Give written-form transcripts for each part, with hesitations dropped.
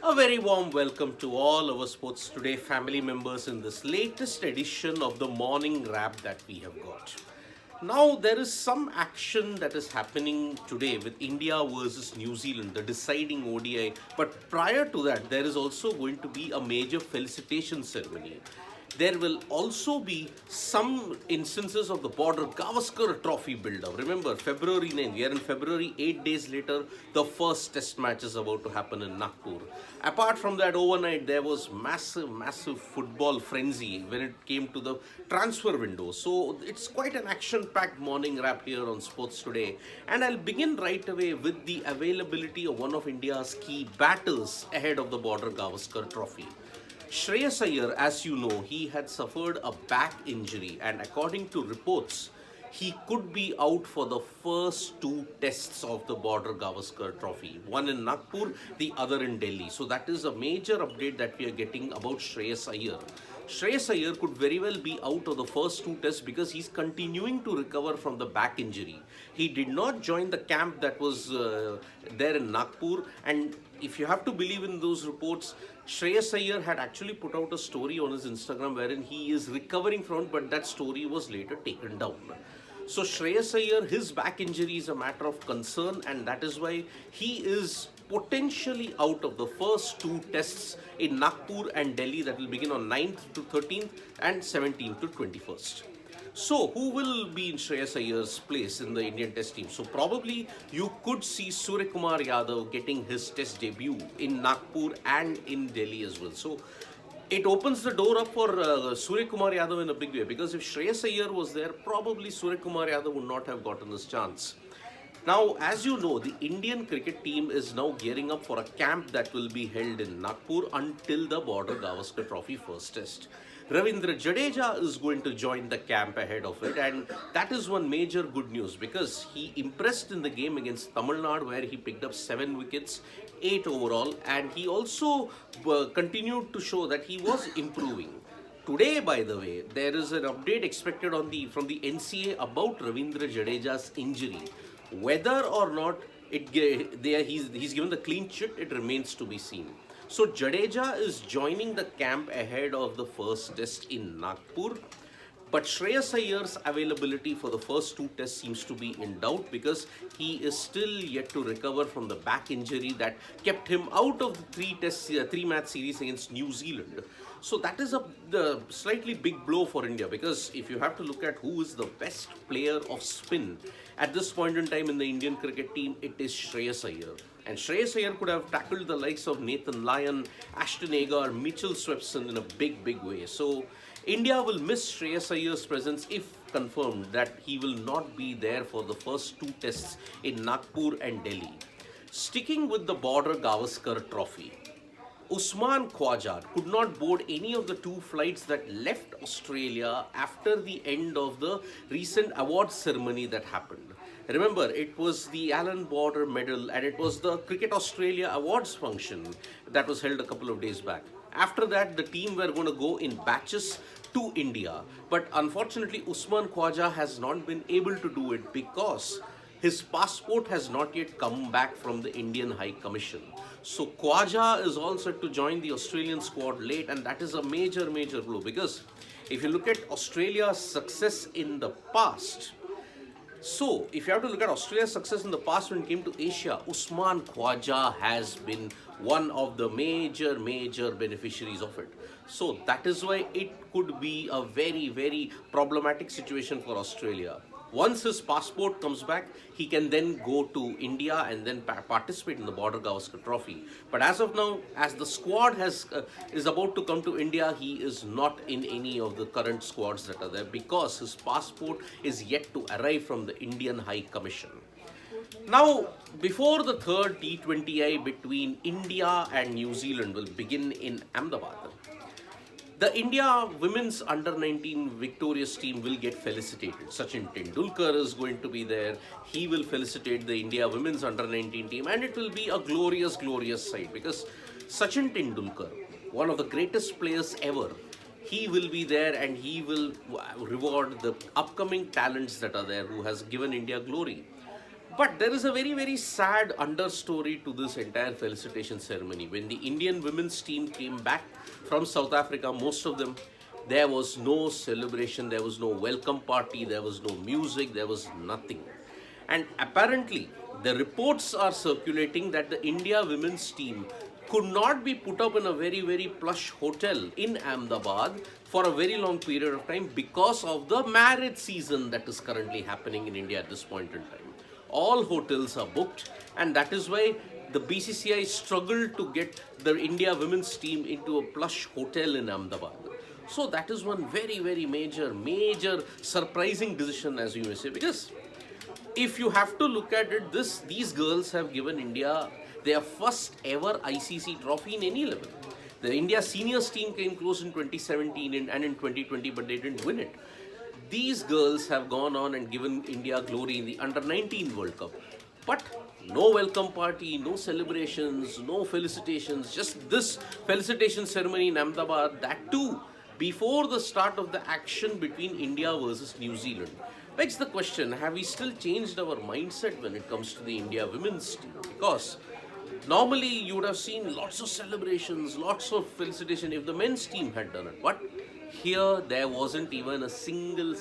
A very warm welcome to all our Sports Today family members in this latest edition of the morning wrap that we have got. Now, there is some action that is happening today with India versus New Zealand, the deciding ODI. But prior to that, there is also going to be a major felicitation ceremony. There will also be some instances of the border Gavaskar Trophy build-up. Remember, February 9th, we are in February, 8 days later, the first test match is about to happen in Nagpur. Apart from that, overnight, there was massive football frenzy when it came to the transfer window. So it's quite an action-packed morning wrap here on Sports Today. And I'll begin right away with the availability of one of India's key batters ahead of the border Gavaskar Trophy. Shreyas Iyer, as you know, he had suffered a back injury, and according to reports, he could be out for the first two tests of the border Gavaskar Trophy, one in Nagpur, the other in Delhi. So that is a major update that we are getting about Shreyas Iyer. Shreyas Iyer could very well be out of the first two tests because he's continuing to recover from the back injury. He did not join the camp that was there in Nagpur, and if you have to believe in those reports, Shreyas Iyer had actually put out a story on his Instagram wherein he is recovering from it, but that story was later taken down. So Shreyas Iyer, his back injury is a matter of concern, and that is why he is potentially out of the first two tests in Nagpur and Delhi that will begin on 9th to 13th and 17th to 21st. So, who will be in Shreyas Iyer's place in the Indian Test team? So, probably you could see Suryakumar Yadav getting his Test debut in Nagpur and in Delhi as well. So, it opens the door up for Suryakumar Yadav in a big way, because if Shreyas Iyer was there, probably Suryakumar Yadav would not have gotten this chance. Now, as you know, the Indian cricket team is now gearing up for a camp that will be held in Nagpur until the border Gavaskar Trophy first test. Ravindra Jadeja is going to join the camp ahead of it, and that is one major good news because he impressed in the game against Tamil Nadu where he picked up 7 wickets, 8 overall, and he also continued to show that he was improving. Today, by the way, there is an update expected from the NCA about Ravindra Jadeja's injury. Whether or not he's given the clean chit, it remains to be seen. So Jadeja is joining the camp ahead of the first test in Nagpur. But Shreyas Iyer's availability for the first two tests seems to be in doubt because he is still yet to recover from the back injury that kept him out of the three-match series against New Zealand. So that is the slightly big blow for India, because if you have to look at who is the best player of spin at this point in time in the Indian cricket team, it is Shreyas Iyer. And Shreyas Iyer could have tackled the likes of Nathan Lyon, Ashton Agar, Mitchell Swepson in a big way. So India will miss Shreyas Iyer's presence if confirmed that he will not be there for the first two tests in Nagpur and Delhi. Sticking with the border Gavaskar Trophy, Usman Khawaja could not board any of the two flights that left Australia after the end of the recent award ceremony that happened. Remember, it was the Allan Border Medal and it was the Cricket Australia Awards function that was held a couple of days back. After that, the team were going to go in batches to India. But unfortunately, Usman Khawaja has not been able to do it because his passport has not yet come back from the Indian High Commission. So Khawaja is all set to join the Australian squad late, and that is a major blow, because if you look at Australia's success in the past, so if you have to look at Australia's success in the past when it came to Asia, Usman Khawaja has been one of the major beneficiaries of it. So that is why it could be a very problematic situation for Australia. Once his passport comes back, he can then go to India and then participate in the border Gavaskar Trophy. But as of now, as the squad is about to come to India, he is not in any of the current squads that are there because his passport is yet to arrive from the Indian High Commission. Now, before the third T20I between India and New Zealand will begin in Ahmedabad, the India women's under-19 victorious team will get felicitated. Sachin Tendulkar is going to be there. He will felicitate the India women's under-19 team, and it will be a glorious sight because Sachin Tendulkar, one of the greatest players ever, he will be there and he will reward the upcoming talents that are there who has given India glory. But there is a very, very sad understory to this entire felicitation ceremony. When the Indian women's team came back from South Africa, most of them, there was no celebration, there was no welcome party, there was no music, there was nothing. And apparently, the reports are circulating that the India women's team could not be put up in a very, very plush hotel in Ahmedabad for a very long period of time because of the marriage season that is currently happening in India at this point in time. All hotels are booked, and that is why the BCCI struggled to get the India women's team into a plush hotel in Ahmedabad. So that is one very, very major surprising decision, as you may say, because if you have to look at it, these girls have given India their first ever ICC trophy in any level. The India seniors team came close in 2017 and in 2020, but they didn't win it. These girls have gone on and given India glory in the Under-19 World Cup. But no welcome party, no celebrations, no felicitations, just this felicitation ceremony in Ahmedabad, that too before the start of the action between India versus New Zealand. Begs the question, have we still changed our mindset when it comes to the India women's team? Because normally you would have seen lots of celebrations, lots of felicitation if the men's team had done it. But here there wasn't even a single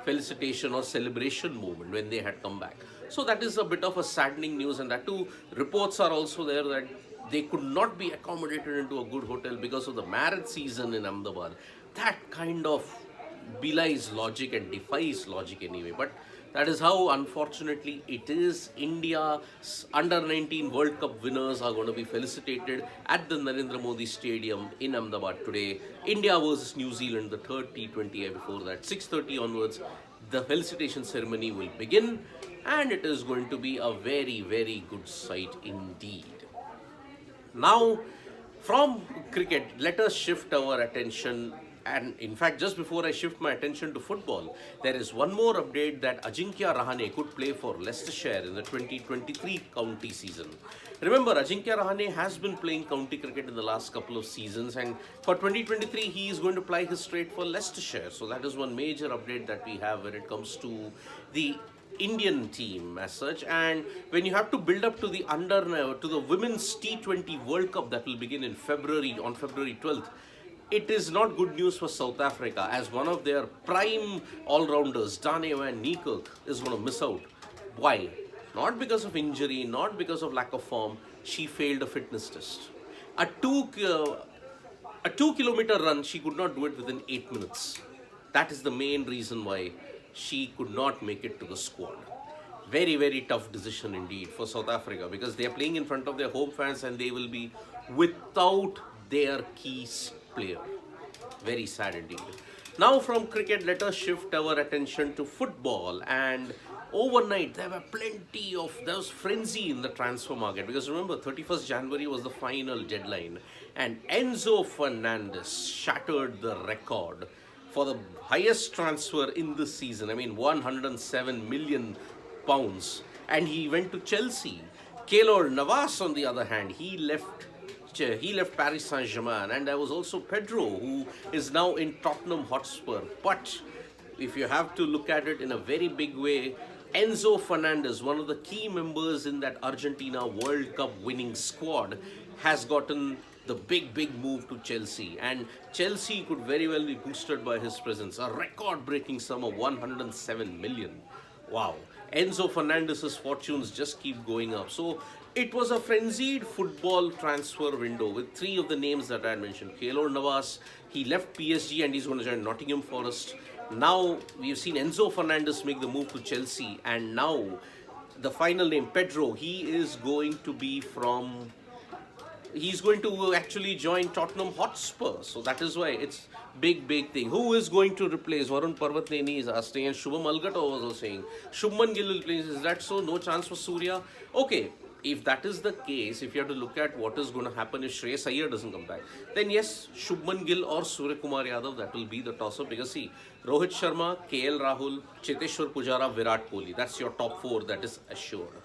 felicitation or celebration moment when they had come back. So that is a bit of a saddening news, and that too, reports are also there that they could not be accommodated into a good hotel because of the marriage season in Ahmedabad. That kind of belies logic and defies logic anyway. But that is how, unfortunately, it is. India's Under-19 World Cup winners are going to be felicitated at the Narendra Modi Stadium in Ahmedabad today. India versus New Zealand, the third T20. Before that, 6:30 onwards, the felicitation ceremony will begin, and it is going to be a very good sight indeed. Now, from cricket, let us shift our attention. And in fact, just before I shift my attention to football, there is one more update that Ajinkya Rahane could play for Leicestershire in the 2023 county season. Remember, Ajinkya Rahane has been playing county cricket in the last couple of seasons, and for 2023 he is going to ply his straight for Leicestershire. So that is one major update that we have when it comes to the Indian team as such. And when you have to build up to the women's T20 World Cup that will begin in February, on February 12th, it is not good news for South Africa, as one of their prime all-rounders, Dane van Niekerk, is going to miss out. Why? Not because of injury, not because of lack of form. She failed a fitness test. A 2-kilometer run, she could not do it within 8 minutes. That is the main reason why she could not make it to the squad. Very tough decision indeed for South Africa, because they are playing in front of their home fans and they will be without their key player. Very sad indeed. Now from cricket, let us shift our attention to football. And overnight, there was frenzy in the transfer market, because remember, 31st January was the final deadline, and Enzo Fernandez shattered the record for the highest transfer in this season. I mean, 107 million pounds, and he went to Chelsea. Keylor Navas, on the other hand, he left Paris Saint-Germain, and there was also Pedro, who is now in Tottenham Hotspur. But if you have to look at it in a very big way, Enzo Fernandez, one of the key members in that Argentina World Cup winning squad, has gotten the big move to Chelsea, and Chelsea could very well be boosted by his presence. A record-breaking sum of 107 million. Wow. Enzo Fernandez's fortunes just keep going up. So it was a frenzied football transfer window with three of the names that I had mentioned. Keylor Navas, he left PSG and he's going to join Nottingham Forest. Now we've seen Enzo Fernandez make the move to Chelsea, and now the final name, Pedro, he's going to actually join Tottenham Hotspur. So that is why it's big thing. Who is going to replace? Varun Parvatneni is asking, and Shubham Algata was also saying Shubman Gill will replace. Is that so? No chance for Surya? Okay, if that is the case, if you have to look at what is going to happen if Shreyas Iyer doesn't come back, then yes, Shubman Gill or Surya Kumar Yadav, that will be the toss-up. Because see, Rohit Sharma, KL Rahul, Cheteshwar Pujara, Virat Kohli, that's your top four, that is assured.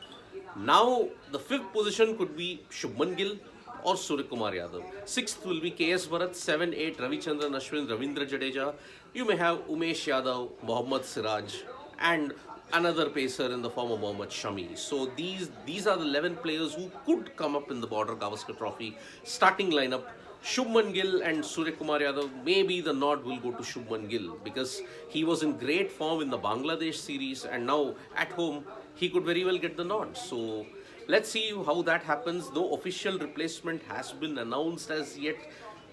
Now the fifth position could be Shubman Gill or Surya Kumar Yadav. Sixth will be KS Bharat, 7, 8, Ravichandran Ashwin, Ravindra Jadeja. You may have Umesh Yadav, Mohammad Siraj, and another pacer in the form of Mohammad Shami. So these are the 11 players who could come up in the Border Gavaskar Trophy starting lineup. Shubman Gill and Surya Kumar Yadav, maybe the nod will go to Shubman Gill because he was in great form in the Bangladesh series and now at home he could very well get the nod. So let's see how that happens. No official replacement has been announced as yet.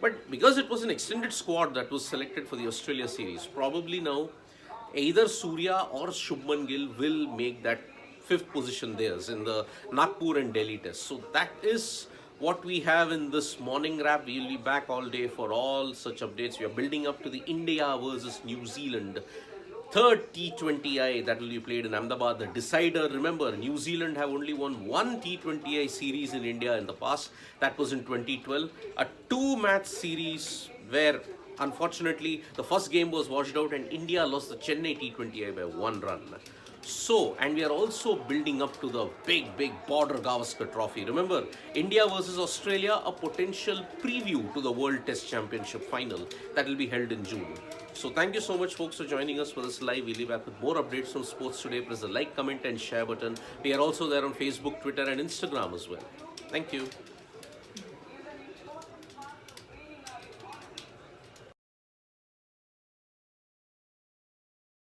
But because it was an extended squad that was selected for the Australia series, probably now either Surya or Shubman Gill will make that fifth position theirs in the Nagpur and Delhi test. So that is what we have in this morning wrap. We'll be back all day for all such updates. We are building up to the India versus New Zealand third T20I that will be played in Ahmedabad, the decider. Remember, New Zealand have only won one T20I series in India in the past. That was in 2012. A two-match series where, unfortunately, the first game was washed out and India lost the Chennai T20I by 1 run. So, and we are also building up to the big Border Gavaskar Trophy. Remember, India versus Australia, a potential preview to the World Test Championship final that will be held in June. So, thank you so much, folks, for joining us for this live. We'll be back with more updates from sports today. Press the like, comment, and share button. We are also there on Facebook, Twitter, and Instagram as well. Thank you.